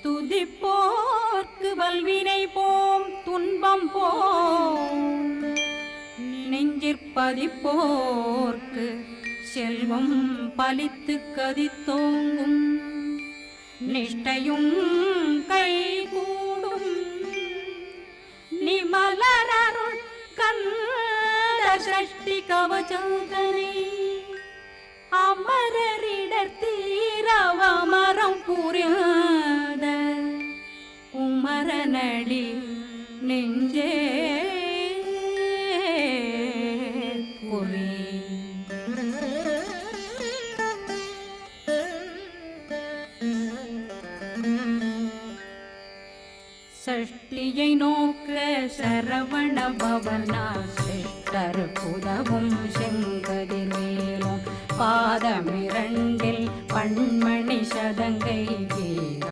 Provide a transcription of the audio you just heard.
துதிப்போர்க்கு வல்வினை போம் துன்பம் போம் நெஞ்சிற்பதிப்போர்க்கு செல்வம் பலித்து கதித்தோங்கும் நிஷ்டையும் கை கூடும் நிமலரருள் கந்த சஷ்டி கவசந்தனை அமரரிடர் தீரவமரம் புரியாத குமரனடி நெஞ்சே குறி சஷ்டியை நோக்க சரவண பவனா சிஷ்டர் புதவும் செங்கதிர்வேலும் பாதமிரண்டில் பண்மணி சதங்கை